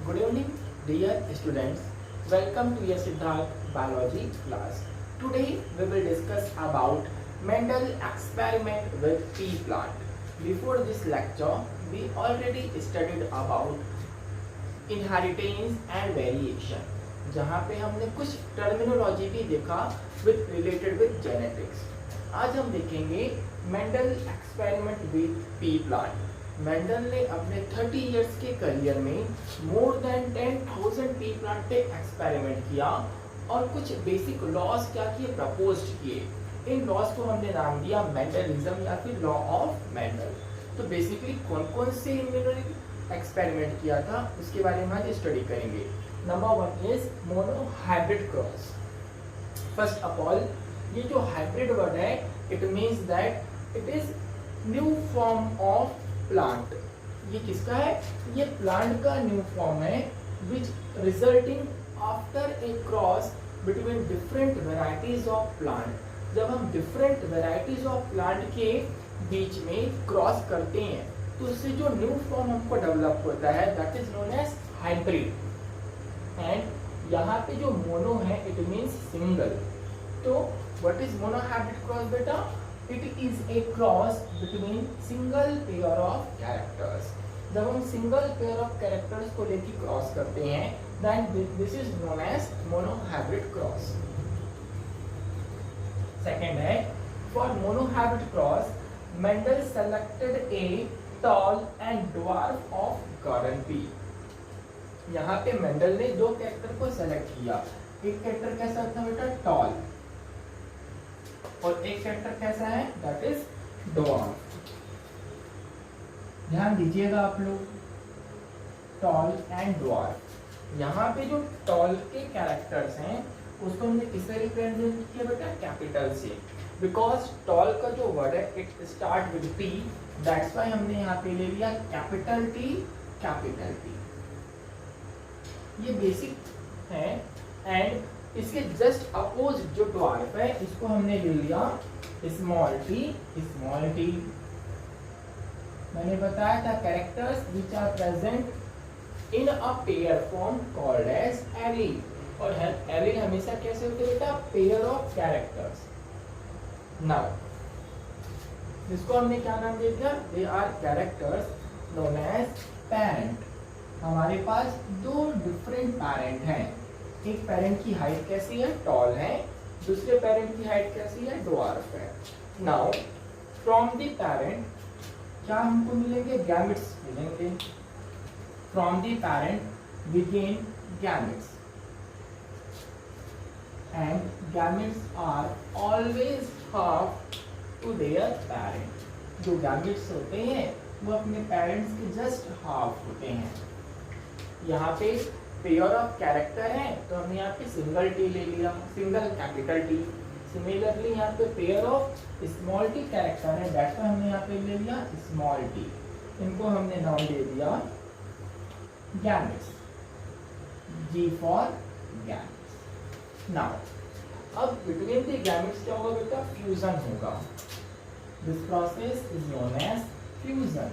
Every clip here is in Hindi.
Good evening, dear students. Welcome to your Siddharth biology class. Today we will discuss about Mendel experiment with pea plant. Before this lecture, we already studied about inheritance and variation, जहाँ पे हमने कुछ टर्मिनोलॉजी भी देखा with related with genetics. आज हम देखेंगे Mendel experiment with P plant. Mendel ने अपने 30 इयर्स के करियर में मोर देन 10,000 पी प्लांट पे एक्सपेरिमेंट किया और कुछ बेसिक लॉज क्या किए, प्रपोज किए. इन लॉज को हमने नाम दिया मेंडलिज्म या फिर लॉ ऑफ मेंडल. तो बेसिकली कौन कौन से इन्होंने एक्सपेरिमेंट किया था उसके बारे में आज स्टडी करेंगे. Number 1 is mono hybrid cross. First of all, ये जो हाइब्रिड वर्ड है it means that it is new form of plant. ये किसका है? ये प्लांट का न्यू फॉर्म है which resulting after a cross between different varieties of plant. जब हम डिफरेंट वेराइटीज ऑफ प्लांट के बीच में क्रॉस करते हैं तो उससे जो न्यू फॉर्म हमको डेवलप होता है that is known as hybrid. And यहाँ पे जो मोनो है इट मीन्स सिंगल. तो what is mono hybrid cross बेटा? It is a cross between single pair of characters. जब हम single pair of characters को लेके क्रॉस करते हैं then this is known as monohybrid cross. Second है, for monohybrid cross, Mendel selected a tall and dwarf of garden pea. यहाँ पे मेंडल ने दो कैरेक्टर को सेलेक्ट किया. एक कैरेक्टर कैसा था बेटा? टॉल. और एक कैरेक्टर कैसा है? That is dwarf. ध्यान दीजिएगा आप लोग, टॉल एंड ड्वार्फ. यहाँ पे जो टॉल के कैरेक्टर्स हैं उसको हमने किससे रिप्रेजेंट किया बेटा? कैपिटल से. बिकॉज टॉल का जो वर्ड है it start with T, that's why हमने यहाँ पे ले लिया कैपिटल टी, कैपिटल टी. ये बेसिक है. एंड इसके जस्ट अपोजिट जो ड्वार्फ है इसको हमने ले लिया स्मॉल टी, स्मॉल टी. मैंने बताया था characters which are present in a pair form called as allele. और एलील हमेशा कैसे होते हैं बेटा? Pair of characters. नाउ इसको हमने क्या नाम दे दिया? They are characters known as parent. हमारे पास दो डिफरेंट पेरेंट हैं. एक पेरेंट की हाइट कैसी है? टॉल है. दूसरे पेरेंट की हाइट कैसी है? ड्वार्फ है. नाउ फ्रॉम द पेरेंट क्या हमको मिलेंगे? गैमेट्स मिलेंगे. From the parent we gain gametes and gametes are always half to their parent. जो गैमेट्स होते हैं वो अपने पेरेंट्स के जस्ट हाफ होते हैं. यहाँ पे पेयर ऑफ कैरेक्टर है तो हमने यहाँ पे सिंगल टी ले लिया, सिंगल कैपिटल टी. सिमिलरली यहाँ पे pair of small T character है, दैट्स व्हाई हमने यहाँ पे ले लिया स्मॉल टी. इनको हमने नाम दे दिया gametes, G for gametes. Now अब बिटवीन द गैमेट्स क्या होगा बेटा? फ्यूजन होगा. This process is known as fusion.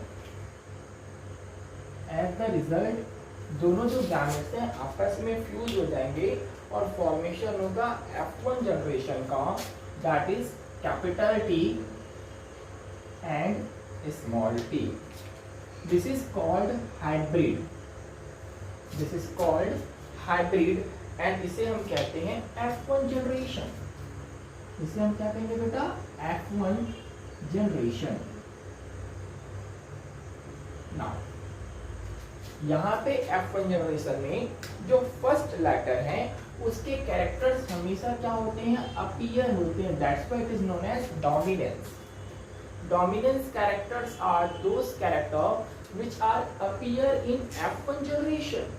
As the result दोनों जो गैमेट्स हैं आपस में फ्यूज हो जाएंगे और फॉर्मेशन होगा F1 जनरेशन का, that is capital T and small T. This is called hybrid. This is called hybrid and इसे हम कहते हैं F1 जनरेशन. इसे हम क्या कहेंगे बेटा? F1 generation. नाउ यहाँ पे F1 जनरेशन में जो फर्स्ट लेटर है उसके कैरेक्टर्स हमेशा क्या होते हैं? अपीयर होते हैं. That's why it is known as dominance. Dominance characters are those character which are appear in F1 generation.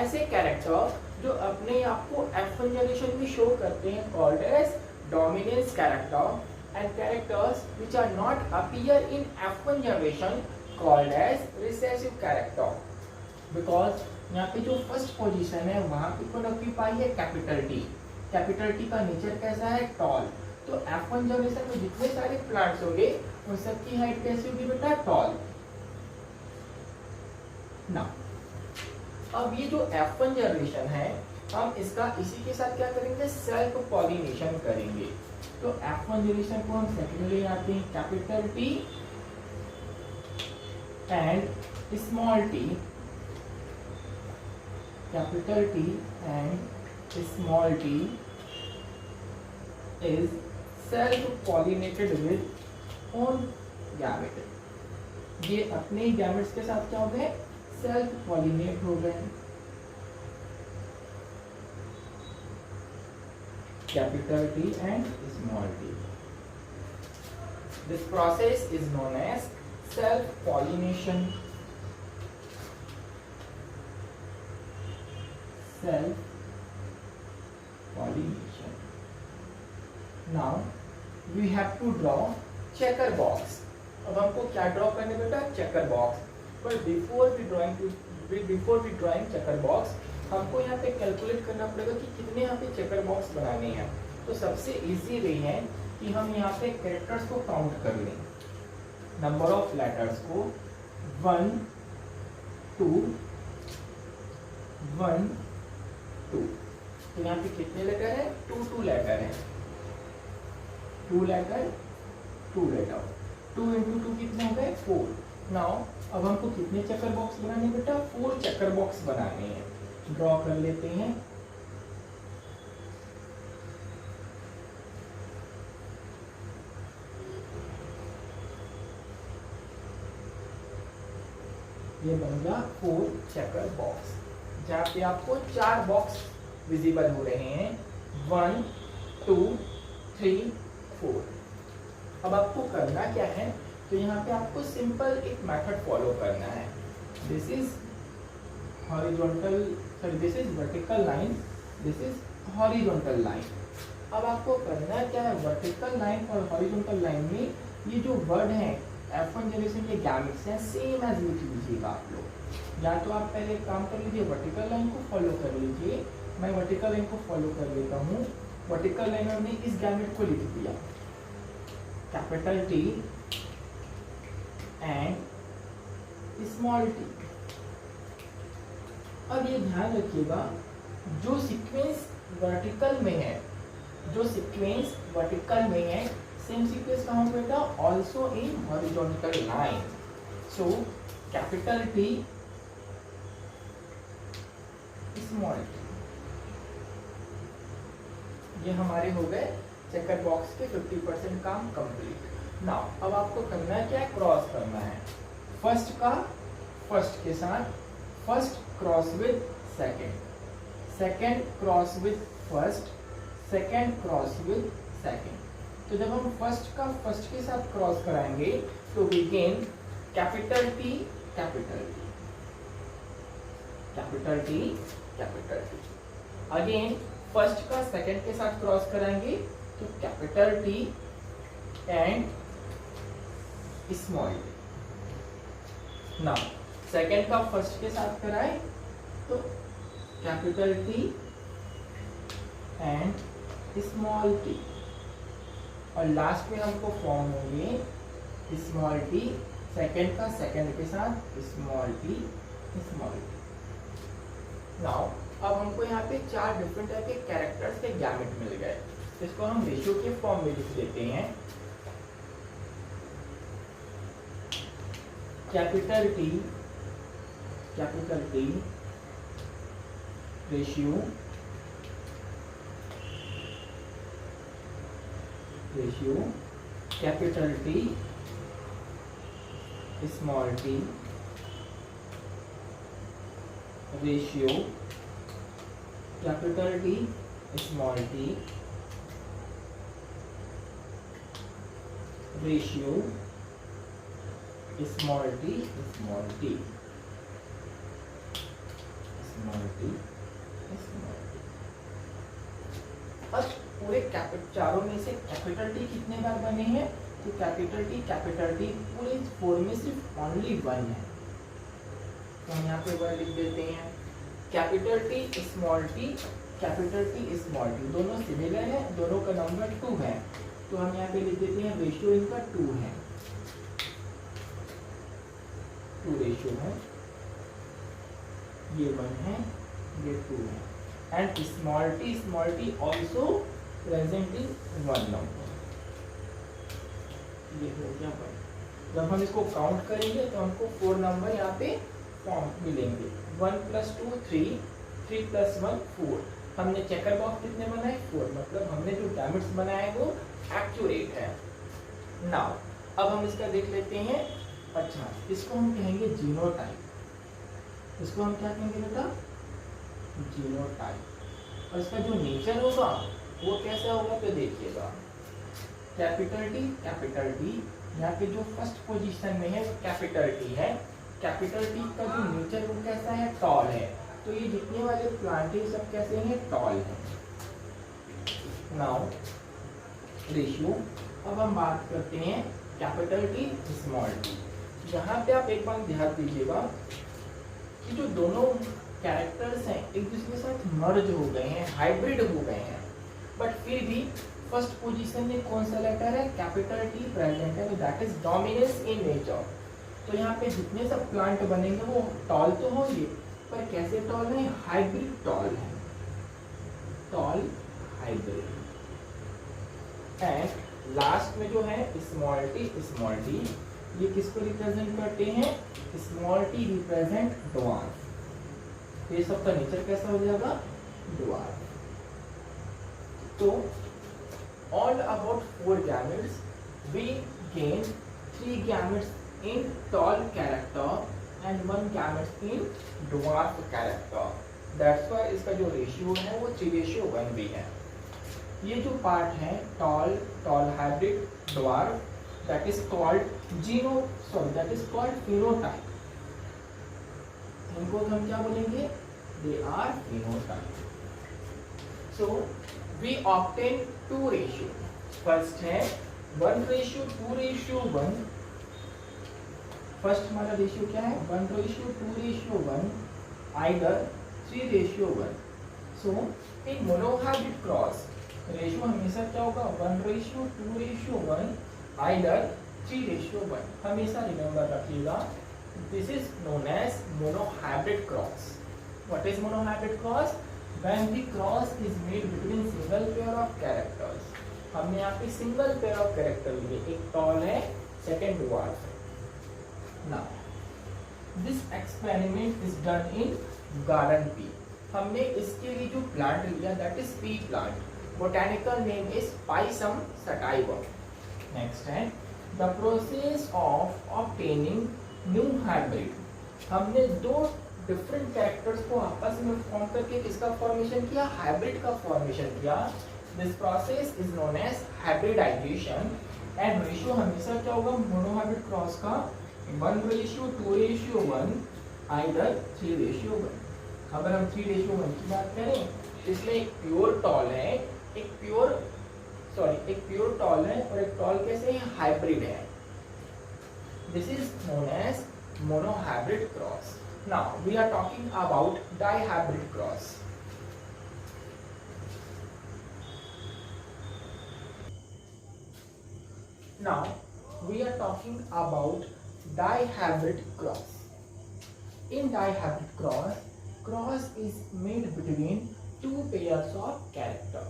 ऐसे कैरेक्टर जो अपने आप को F1 जनरेशन में शो करते हैं called as dominance character. And characters which are not appear in F1 generation called as recessive character. Because यहाँ पे जो फर्स्ट पोजीशन है वहाँ पे कौन ऑक्यूपाई है? Capital T. कैपिटल टी का नेचर कैसा है? टॉल. तो F1 जनरेशन में जितने सारे प्लांट्स होंगे उन सबकी हाइट कैसी होगी बेटा? टॉल. नाउ अब ये जो F1 जनरेशन है, हम इसका इसी के साथ क्या करेंगे, सेल्फ पॉलिनेशन करेंगे। तो F1 जनरेशन को हम सेकेंडली आते हैं capital T and small t, capital T and small t is self pollinated with own gamete. ये अपने गैमेट्स के साथ क्या हो गए, सेल्फ पॉलिनेट हो गए। Capital T and small t, this process is known as self pollination. Self pollination. Now we have to draw checker box. अब हमको क्या ड्रॉ करने बेटा, checker box. But before we drawing checker box, हमको यहाँ पे कैलकुलेट करना पड़ेगा कि कितने यहाँ पे चेकर बॉक्स बनाने हैं। तो सबसे इजी वे है कि हम यहाँ पे कैरेक्टर्स को काउंट कर लें, नंबर ऑफ लेटर्स को 1 2 1 2। तो यहाँ पे कितने लेटर है, 2 लेटर है, 2 लेटर 2 लेटर, 2 इंटू 2 कितने हो गए, 4। नाउ अब हमको कितने चेकर बॉक्स बनाने बेटा, 4 चेकर बॉक्स बनाने हैं। ड्रॉ कर लेते हैं। ये बन गया 4 चेकर बॉक्स, जहाँ पे आपको 4 बॉक्स विजिबल हो रहे हैं, 1 2 3 4। अब आपको करना क्या है, तो यहाँ पे आपको सिंपल एक मेथड फॉलो करना है। This is horizontal, sorry this is vertical line, this is horizontal line. अब आपको करना क्या है, वर्टिकल लाइन और हॉरिजॉन्टल लाइन में ये जो वर्ड है F1 जनरेशन के गैमेट्स हैं, सेम एज लिख लीजिएगा आप लोग। या तो आप पहले काम कर लीजिए, वर्टिकल लाइन को फॉलो कर लीजिए। मैं वर्टिकल लाइन को फॉलो कर लेता हूँ। वर्टिकल लाइन में इस गैमेट को लिख दिया, capital T and small t। अब ये ध्यान रखिएगा, जो सीक्वेंस वर्टिकल में है, जो सीक्वेंस वर्टिकल में है, सेम सीक्वेंस कहाँ पे बेटा, also in horizontal line. So capital T small t, ये हमारे हो गए चेकर बॉक्स के 50% काम कंप्लीट। नाउ अब आपको करना है क्या, क्रॉस करना है। फर्स्ट का फर्स्ट के साथ, first cross with second, second cross with first, second cross with second. तो जब हम फर्स्ट का फर्स्ट के साथ क्रॉस कराएंगे तो we gain capital T capital T, capital T capital T। Again first का सेकंड के साथ क्रॉस कराएंगे तो capital T and small t। Now second का फर्स्ट के साथ कराए तो capital T and small t, और लास्ट में हमको फॉर्म होंगे स्मॉल t सेकंड का सेकंड के साथ small t small t। Now अब हमको यहाँ पे 4 डिफरेंट टाइप के कैरेक्टर्स के गैमेट मिल गए, इसको हम रेशियो के फॉर्म में लिख देते हैं। Capital T ratio capital T small t ratio capital T small t ratio small t small t small t small t। अब पूरे चारों में से कैपिटल T कितने बार बने हैं, तो कैपिटल T पूरे 4 में सिर्फ ओनली 1 है, तो हम यहाँ पे 1 लिख देते हैं। कैपिटल T स्मॉल t दोनों सिमिलर है, दोनों का नंबर 2 है, तो हम यहाँ पे लिख देते हैं रेशियो इनका 2 है, 2 रेशियो है। ये 1 है, ये 2 है, and small t also present in 1 number. ये हो गया 1। जब हम इसको काउंट करेंगे तो हमको 4 नंबर यहाँ पे फॉर्म मिलेंगे। 1 + 2 3, 3 + 1 4। हमने चेकर बॉक्स कितने बनाए? 4, मतलब हमने जो गैमेट्स बनाए वो एक्यूरेट है। नाउ अब हम इसका देख लेते हैं। अच्छा, इसको हम कहेंगे जीनोटाइप। इसको हम क्या कहेंगे बेटा? जीनोटाइप। और इसका जो नेचर होगा वो कैसा होगा तो देखिएगा, कैपिटल टी, यहाँ पे जो फर्स्ट पोजीशन में है वो कैपिटल टी है। कैपिटल टी का जो नेचर वो कैसा है? टॉल है। तो ये जितने वाले प्लांट है सब कैसे हैं? टॉल है। नाउ रेशियो, अब हम बात करते हैं कैपिटल टी स्मॉल टी। यहाँ पे आप एक बात ध्यान दीजिएगा कि जो दोनों कैरेक्टर्स हैं एक दूसरे के साथ मर्ज हो गए हैं, हाइब्रिड हो गए हैं, बट फिर भी फर्स्ट पोजीशन में कौन सा लेटर है? कैपिटल टी प्रेजेंट है, तो that is dominance in nature. तो यहाँ पे जितने सब प्लांट बनेंगे वो टॉल तो होंगे, पर कैसे टॉल है? हाइब्रिड टॉल है, टॉल हाइब्रिड। एंड लास्ट में जो है स्मॉल टी, ये किसको रिप्रेजेंट करते हैं? Small T represent dwarf. ये सब का नेचर कैसा हो जाएगा? ड्वार्फ। तो all about 4 gametes, we gain 3 gametes in tall character and 1 gamete in dwarf character. That's why इसका जो रेशियो है वो 3:1 भी है। ये जो पार्ट है tall hybrid, dwarf, that is called phenotype। इनको हम क्या बोलेंगे? They are phenotype। So we obtain 2 ratio। First है 1:2:1। फर्स्ट हमारा रेशियो क्या है? 1:2:1, either 3:1। So in monohybrid cross ratio हमेशा क्या होगा? 1:2:1, आइदर 3:1। हमेशा रिमेंबर रखिएगा, this is known as monohybrid cross. What is monohybrid cross? When the cross is made between single pair of characters। हमने यहाँ पे सिंगल पेयर ऑफ कैरेक्टर लिए, एक टॉल है, सेकेंड ड्वार्फ है। Now this experiment is done in garden pea। हमने इसके लिए जो प्लांट लिया that is pea plant, botanical name is Pisum sativum. Next है the process of obtaining new hybrid. हमने 2 डिफरेंट कैरेक्टर्स को आपस में फॉर्म करके किसका फॉर्मेशन किया? हाइब्रिड का फॉर्मेशन किया। This process is known as hybridisation. And ratio हमेशा क्या होगा मोनोहाइब्रिड क्रॉस का? 1:2:1, आइदर 3:1। अगर हम 3:1 की बात करें तो इसमें एक प्योर टॉल है, एक प्योर टॉल है और एक टॉल कैसे है? हाइब्रिड है। This is known as monohybrid cross. Now we are talking about dihybrid cross। Now we are talking about dihybrid cross। In dihybrid cross is made between 2 pairs of character।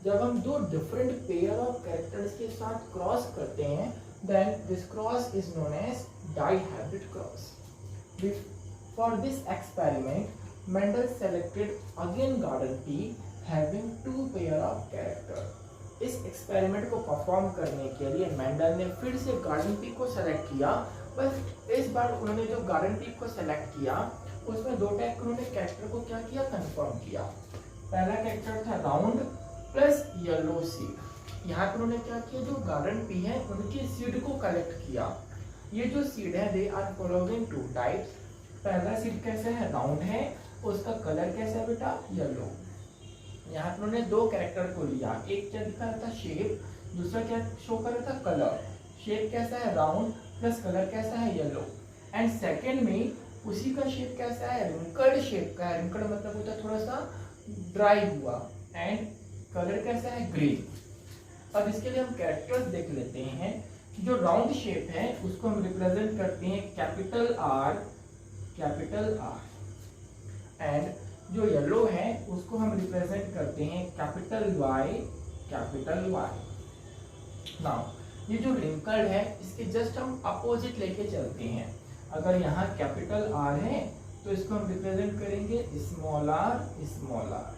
जब हम 2 different pair of characters के साथ क्रॉस करते हैं then this cross is known as dihybrid cross। For this experiment, Mendel selected again garden pea having 2 pair of character। इस एक्सपेरिमेंट को परफॉर्म करने के लिए मेंडल ने फिर से गार्डन पी को सेलेक्ट किया, बस इस बार उन्होंने जो गार्डन पी को सेलेक्ट किया उसमें 2 टाइप उन्होंने कैरेक्टर को क्या किया? कंफर्म किया। पहला कैरेक्टर था राउंड प्लस येलो सीड। यहाँ पर उन्होंने क्या किया? जो गार्डन पी है उनकी सीड को कलेक्ट किया। ये जो सीड है दे आर फॉलोइंग 2 टाइप्स। पहला सीड कैसा है? राउंड है, उसका कलर कैसा है बेटा? येलो। यहाँ पर उन्होंने 2 कैरेक्टर को लिया, एक क्या दिखा रहा था? शेप, दूसरा क्या शो कर रहा था? कलर। शेप कैसा है? राउंड प्लस कलर कैसा है? येलो। एंड सेकेंड में उसी का शेप कैसा है? रिंकल्ड शेप का है। रिंकल्ड मतलब होता है थोड़ा सा ड्राई हुआ। एंड कलर कैसा है? ग्रीन। अब इसके लिए हम कैरेक्टर्स देख लेते हैं। जो राउंड शेप है उसको हम रिप्रेजेंट करते हैं कैपिटल R। एंड जो येलो है उसको हम रिप्रेजेंट करते हैं capital Y, capital Y. Now ये जो रिंकल्ड है इसके जस्ट हम अपोजिट लेके चलते हैं। अगर यहाँ कैपिटल आर है तो इसको हम रिप्रेजेंट करेंगे small R, small R.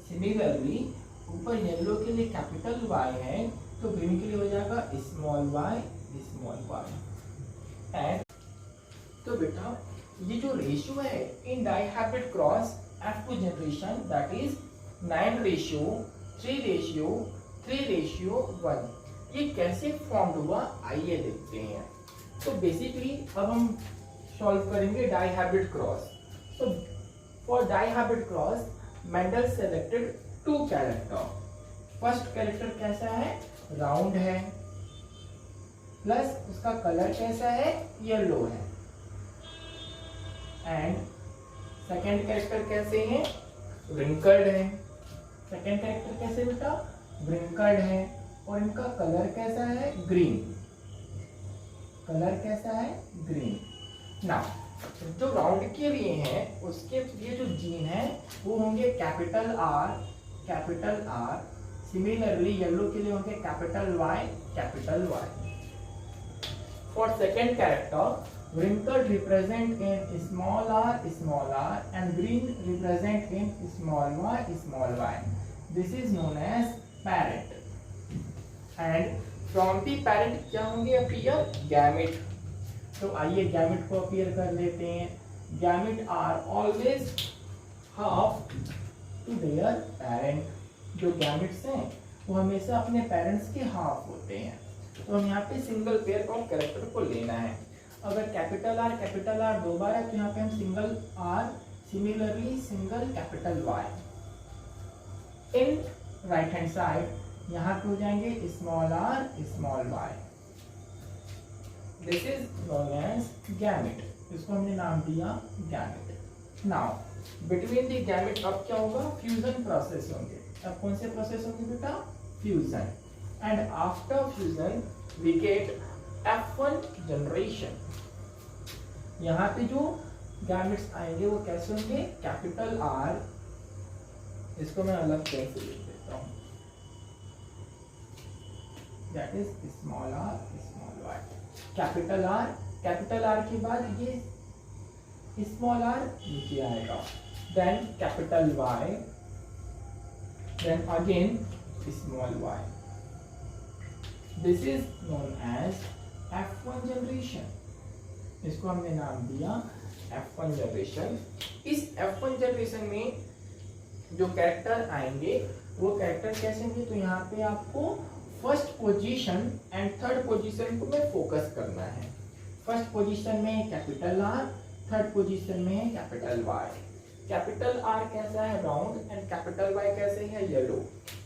Similarly ऊपर येलो के लिए कैपिटल वाई है तो ग्रीन के लिए हो जाएगा small Y, small Y. And तो बेटा ये जो रेशियो है in dihybrid cross F2 generation that is 9:3:3:1, ये कैसे फॉर्म हुआ आइए देखते हैं। तो बेसिकली अब हम सॉल्व करेंगे डाइहाब्रिड क्रॉस। तो for dihybrid cross Mendel selected 2 character. First character कैसा है, राउंड है, प्लस उसका कलर कैसा है, येलो है। एंड सेकेंड कैरेक्टर कैसे है, रिंकल्ड है। सेकेंड कैरेक्टर कैसे बेटा, रिंकल्ड है और इनका कलर कैसा है, ग्रीन। कलर कैसा है, ग्रीन। नाउ जो राउंड के लिए है उसके लिए जो जीन है वो होंगे capital R, capital R. Similarly yellow के लिए होंगे capital Y, capital Y. For second character wrinkled represent in small r and green represent in small y. This is known as parent. And from the parent क्या होंगे appear, gamete. तो आइए gamete को appear कर लेते हैं। Gamete are always half to their parent. जो gametes हैं वो हमेशा अपने parents के half होते हैं। तो हम यहाँ पे सिंगल पेयर ऑफ कैरेक्टर को लेना है। अगर कैपिटल आर दो बार है तो यहाँ पे हम single R, similarly single capital Y. In right hand side यहाँ पे हो जाएंगे small R, small Y. This is known as gamete. इसको हमने नाम दिया gamete. Now between the gamete अब क्या होगा, फ्यूजन प्रोसेस होंगे। अब कौन से प्रोसेस होंगे बेटा, fusion. And after fusion we get F1 generation. यहाँ पे जो गैमेट्स आएंगे वो कैसे होंगे, कैपिटल आर, इसको मैं अलग कैसे लिख देता हूँ, that is small R, small Y. Capital R के बाद ये स्मॉल आर नीचे आएगा, then capital Y, then again small Y. This is known as F1 generation. इसको हमने नाम दिया F1 जनरेशन। इस F1 जनरेशन में जो कैरेक्टर आएंगे वो कैरेक्टर कैसे होंगे, तो यहाँ पे आपको first position and third position को में फोकस करना है। फर्स्ट पोजीशन में कैपिटल आर, थर्ड पोजीशन में कैपिटल वाई। कैपिटल आर कैसा है, राउंड, एंड कैपिटल वाई कैसे है, येलो।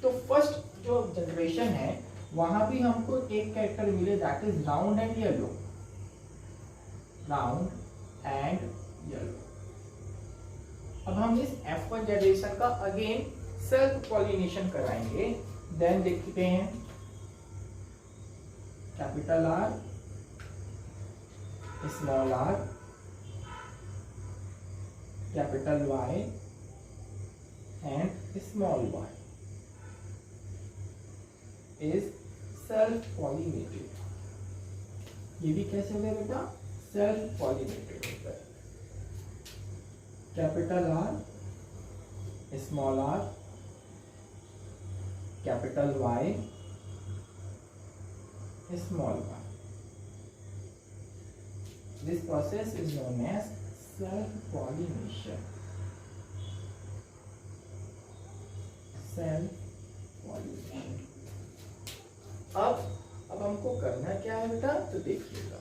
तो फर्स्ट जो जनरेशन है वहां भी हमको एक कैरेक्टर मिले, that is round and yellow, round and yellow. अब हम इस F1 जनरेशन का अगेन सेल्फ पॉलिनेशन कराएंगे। देन देखते हैं capital R, small R, capital Y and small Y is self pollinated. ये भी कैसे होगा बेटा, सेल्फ पॉलिनेटेड होता है। Capital R, small R, capital Y, small Y. This process is known as self pollination. Self pollination. अब हमको करना क्या है बेटा, तो देखिएगा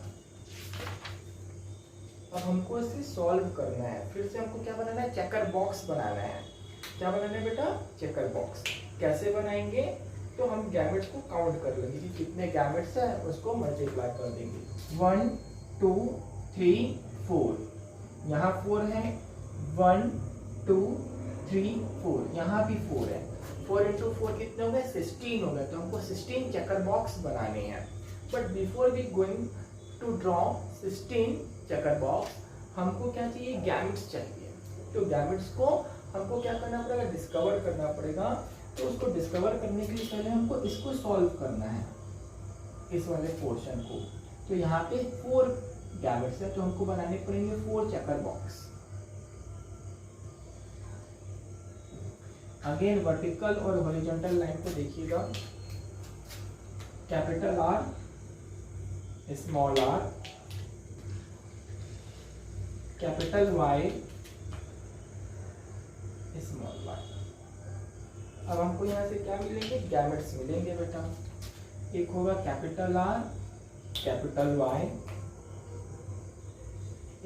अब हमको इसे सॉल्व करना है। फिर से हमको क्या बनाना है, चेकर बॉक्स बनाना है। क्या बनाना है बेटा, चेकर बॉक्स। कैसे बनाएंगे, तो हम गैमेट्स को काउंट कर लेंगे कि कितने गैमेट्स है, उसको मल्टीप्लाई कर देंगे। 1 2 3 4, यहाँ 4 है, 1 2 3 4, यहाँ भी 4 है। 4 into 4 कितने हो गए, 16 हो गए। तो हमको 16 चेकर बॉक्स बनाने हैं। But before we going to draw 16 checker box, हमको क्या चाहिए, गैमेट्स चाहिए। तो गैमेट्स को हमको क्या करना पड़ेगा, डिस्कवर करना पड़ेगा। तो उसको डिस्कवर करने के लिए पहले हमको इसको सॉल्व करना है, इस वाले पोर्शन को। तो यहाँ पे 4 गैमेट्स है, तो हमको बनाने पड़ेंगे 4 चेकर बॉक्स। अगेन वर्टिकल और हॉरिजॉन्टल लाइन को देखिएगा, capital R, small R, capital Y, small Y. अब हमको यहाँ से क्या मिलेंगे, गैमेट्स मिलेंगे बेटा। एक होगा कैपिटल आर, कैपिटल वाई,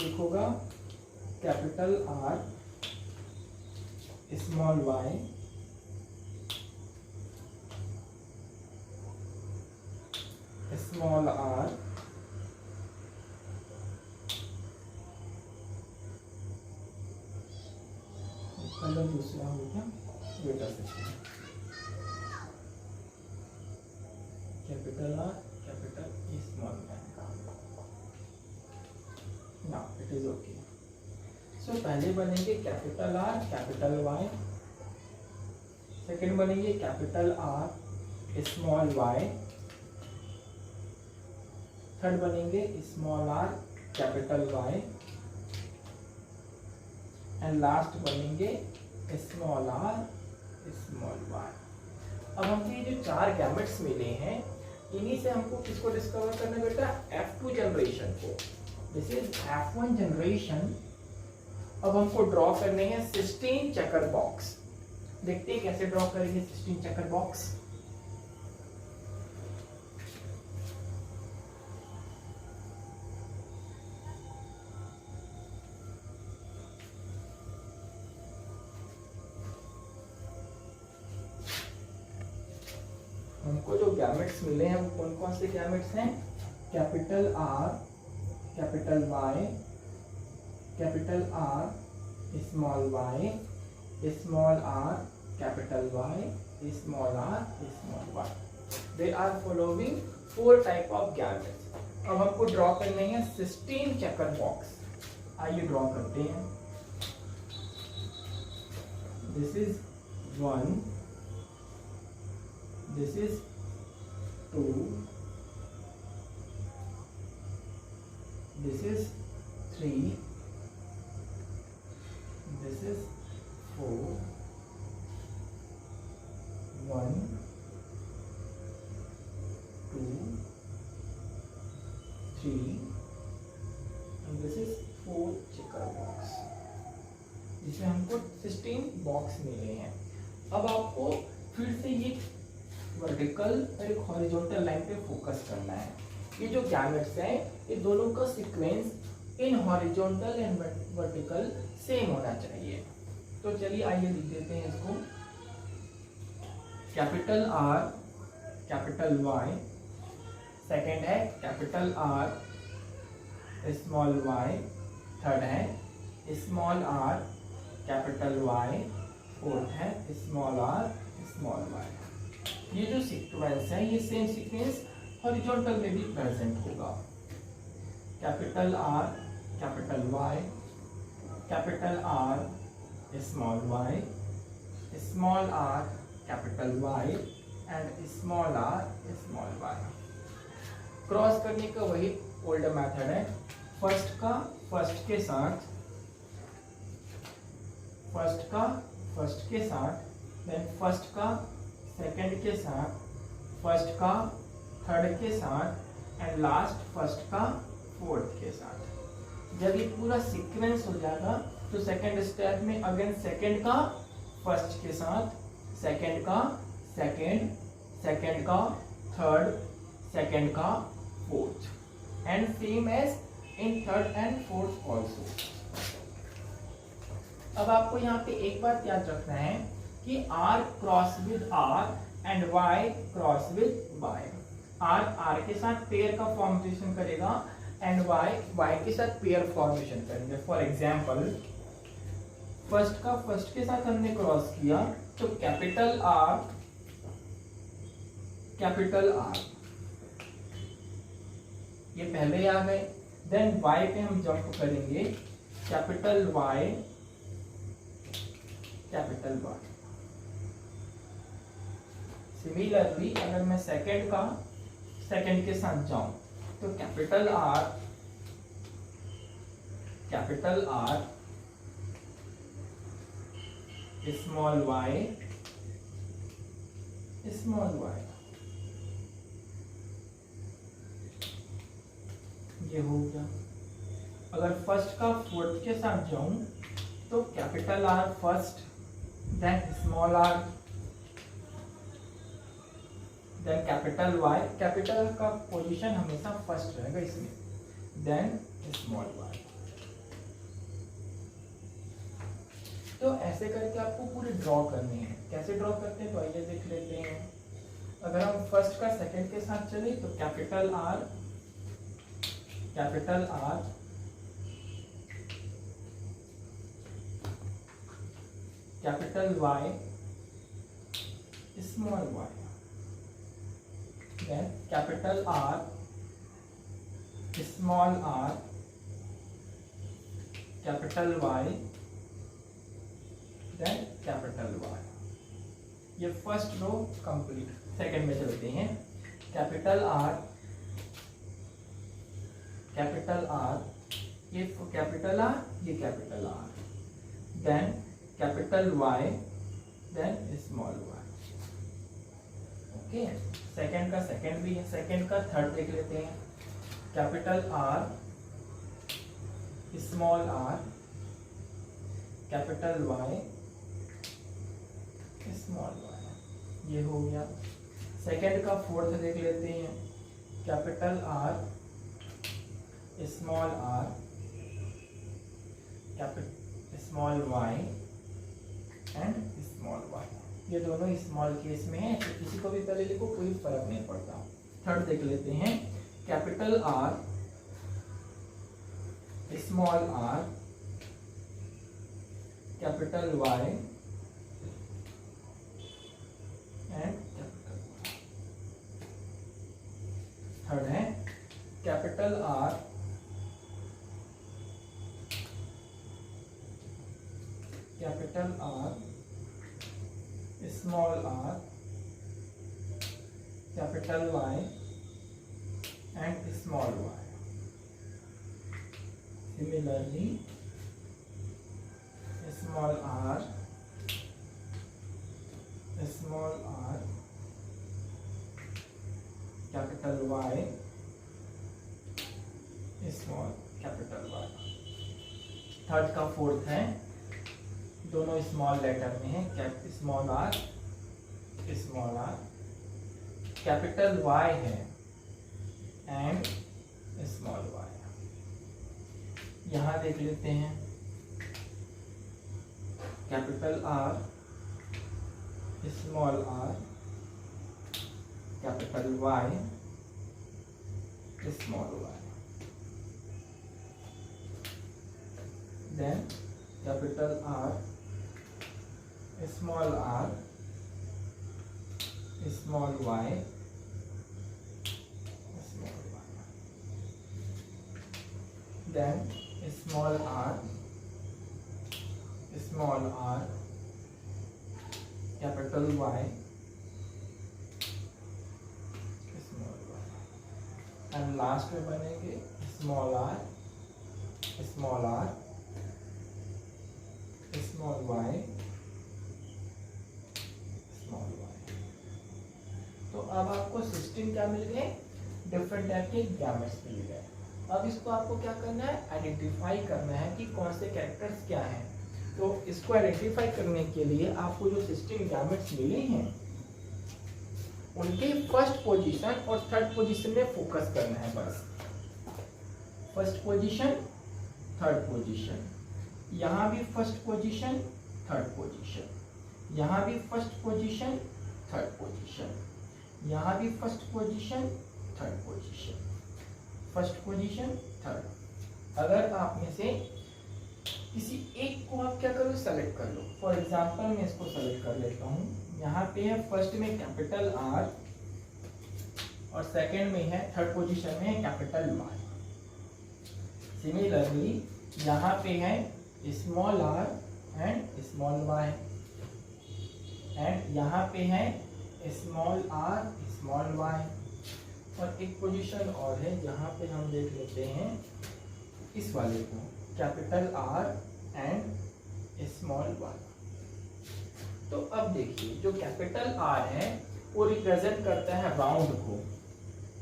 एक होगा capital R, small Y, small R, colour दूसरा हो गया बेटा से, capital R, capital small Y. Now it is okay. So पहले बनेंगे capital R, capital Y, second बनेंगे capital R, small Y, third बनेंगे small R, capital Y, and last बनेंगे स्मॉल आर, स्मॉल वाई। अब हमको ये जो 4 गैमेट्स मिले हैं, इन्हीं से हमको किसको डिस्कवर करना बेटा, F2 जनरेशन को। This is F1 generation. अब हमको ड्रॉ करने हैं 16 चेकर बॉक्स। देखते हैं कैसे ड्रॉ करेंगे 16 चेकर बॉक्स। हमको जो गैमेट्स मिले हैं वो कौन कौन से गैमेट्स हैं, capital R, capital Y, capital R, small Y, small R, capital Y, small R, small Y. They are following 4 type of gametes. अब हमको ड्रॉ करने हैं 16 चेकर बॉक्स। आइए ड्रॉ करते हैं। This is 1, this is 2, this is 3, this is 4, 1, 2, 3, and this is 4 checker box, जिसमें हमको 16 बॉक्स मिले हैं। अब आपको फिर से ये वर्टिकल और एक हॉरिजॉन्टल लाइन पे फोकस करना है। ये जो गैमेट्स हैं, ये दोनों का sequence in horizontal and vertical same होना चाहिए। तो चलिए आइए लिख देते हैं इसको। Capital R, capital Y, second है capital R, small Y, third है small R, capital Y, fourth है स्मॉल आर, स्मॉल वाई। ये जो सीक्वेंस है, ये सेम सीक्वेंस हॉरिजॉन्टल में भी प्रेजेंट होगा। Capital R, capital Y, capital R, small Y, small R, capital Y, and small R, small Y. Cross करने का वही ओल्ड मेथड है। फर्स्ट का फर्स्ट के साथ, फर्स्ट का फर्स्ट के साथ, देन फर्स्ट का सेकंड के साथ, फर्स्ट का थर्ड के साथ, एंड लास्ट फर्स्ट का फोर्थ के साथ। जब ये पूरा सीक्वेंस हो जाएगा तो सेकंड स्टेप में अगेन सेकंड का फर्स्ट के साथ, सेकंड का सेकंड, सेकंड का थर्ड, सेकंड का fourth, and same as in third and fourth also. अब आपको यहाँ पे एक बात याद रखना है कि R cross with R and Y cross with Y। R के साथ पेयर का फॉर्मेशन करेगा एंड Y के साथ पेयर फॉर्मेशन करेंगे। फॉर एग्जाम्पल फर्स्ट का फर्स्ट के साथ हमने क्रॉस किया तो कैपिटल R, कैपिटल R, ये पहले आ गए। देन Y पे हम जंप करेंगे, capital Y, capital Y. Similarly अगर मैं सेकंड के साथ जाऊं तो कैपिटल आर स्मॉल वाई, ये हो गया। अगर फर्स्ट का फोर्थ के साथ जाऊं तो capital R first, then small R, then capital Y. Capital का पोजीशन हमेशा फर्स्ट रहेगा इसमें, देन स्मॉल वाई। तो ऐसे करके आपको पूरी ड्रॉ करनी है। कैसे ड्रॉ करते हैं तो आइए देख लेते हैं। अगर हम फर्स्ट का सेकंड के साथ चले तो capital R, capital Y, small Y, then capital R, small R, capital Y, then capital Y. ये फर्स्ट रो कंप्लीट। सेकंड में चलते हैं। कैपिटल आर, ये कैपिटल आर, ये capital R, then capital Y, then small Y. Okay, second का सेकंड भी है। सेकंड का थर्ड देख लेते हैं। Capital R, small R, capital Y, small Y. ये हो गया। सेकंड का फोर्थ देख लेते हैं। Capital R, small R, small Y and small Y. ये दोनों स्मॉल केस में है, तो किसी को भी पहले लिखो, कोई फर्क नहीं पड़ता। थर्ड देख लेते हैं। Capital R, small R, capital Y and capital Y. Third है capital R, small R, capital Y and small Y. Similarly small R, capital Y, small capital Y. Third का फोर्थ है, दोनों स्मॉल लेटर में है। स्मॉल आर, कैपिटल वाई है एंड स्मॉल वाई। यहां देख लेते हैं। Capital R, small R, capital Y, small Y, then capital R, small R, small Y, small Y, then small R, capital Y, small Y, and last में बनेंगे small R, small Y, small Y. तो अब आपको 16 क्या मिल गए? डिफरेंट टाइप के गैमेट्स मिल गए। अब इसको आपको क्या करना है? आइडेंटिफाई करना है कि कौन से कैरेक्टर्स क्या हैं। तो इसको आइडेंटिफाई करने के लिए आपको जो 16 गैमेट्स मिले हैं उनके फर्स्ट पोजीशन और थर्ड पोजीशन में फोकस करना है बस। फर्स्ट पोजीशन, थर्ड पोजीशन, यहाँ भी फर्स्ट पोजीशन, थर्ड पोजीशन, यहाँ भी फर्स्ट पोजीशन, थर्ड पोजीशन, यहाँ भी first position, third position, first position, third. अगर आप में से किसी एक को आप क्या करो, सेलेक्ट कर लो। फॉर एग्जांपल मैं इसको सेलेक्ट कर लेता हूँ। यहाँ पे है फर्स्ट में कैपिटल आर और सेकंड में है, थर्ड पोजीशन में है कैपिटल वाई। सिमिलरली यहाँ पे है small R and small Y. And यहाँ पे है स्मॉल आर स्मॉल वाई। और एक पोजीशन और है जहाँ पे हम देख लेते हैं इस वाले को, capital R and small Y. तो अब देखिए जो कैपिटल आर है वो रिप्रेजेंट करता है राउंड को।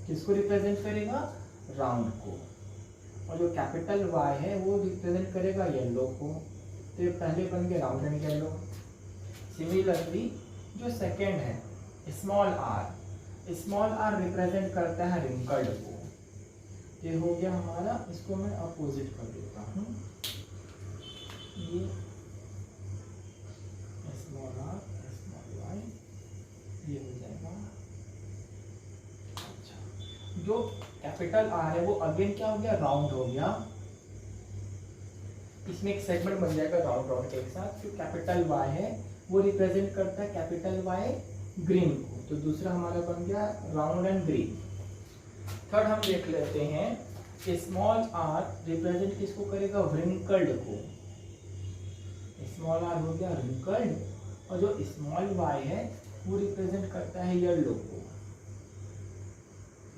किसको रिप्रेजेंट करेगा? राउंड को। और जो कैपिटल वाई है वो रिप्रेजेंट करेगा येलो को। तो ये पहले बन गया राउंड एंड येलो। सिमिलरली जो सेकेंड है स्मॉल आर रिप्रेजेंट करता है रिंकल्ड को। ये हो गया हमारा, इसको मैं अपोजिट कर देता हूँ, ये स्मॉल आर स्मॉल वाई, ये हो जाएगा। अच्छा, जो कैपिटल आर है वो अगेन क्या हो गया? राउंड हो गया। इसमें एक सेगमेंट बन जाएगा राउंड के एक साथ। जो कैपिटल वाई है वो रिप्रेजेंट करता है कैपिटल वाई ग्रीन को। तो दूसरा हमारा बन गया राउंड एंड ग्रीन। थर्ड हम देख लेते हैं स्मॉल आर रिप्रेजेंट किसको करेगा? व्रिंकल्ड को। स्मॉल आर हो गया रिंकल्ड। और जो स्मॉल वाई है वो रिप्रेजेंट करता है येलो को,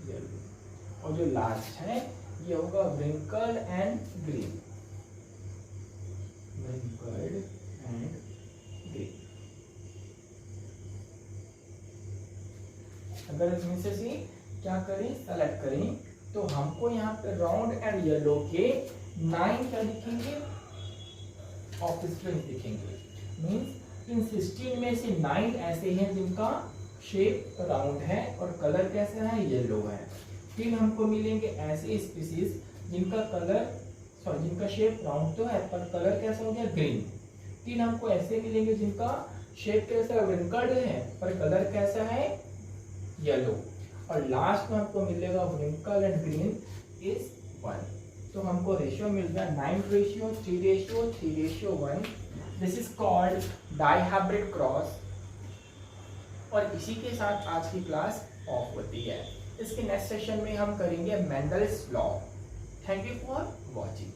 येलो। और जो लास्ट है ये होगा wrinkled and green, wrinkled and green. अगर इसमें से क्या करें? सेलेक्ट करें तो हमको यहाँ पे राउंड एंड येलो के 9 क्या दिखेंगे? ऑफस्प्रिंग दिखेंगे। मींस इन 16 में से 9 ऐसे हैं जिनका शेप राउंड है और कलर कैसा है? येलो है। 3 हमको मिलेंगे ऐसे स्पीसीज जिनका शेप राउंड तो है पर कलर कैसा हो गया? ग्रीन। 3 हमको ऐसे मिलेंगे जिनका शेप कैसा है? व्रिंकल्ड है पर कलर कैसा है? येलो। और लास्ट में हमको मिलेगा व्रिंकल एंड ग्रीन इज 1। तो हमको रेशियो मिल गया 9:3:3:1। This is called dihybrid cross. और इसी के साथ आज की क्लास ऑफ होती है। इसके नेक्स्ट सेशन में हम करेंगे Mendel's law. Thank you for watching.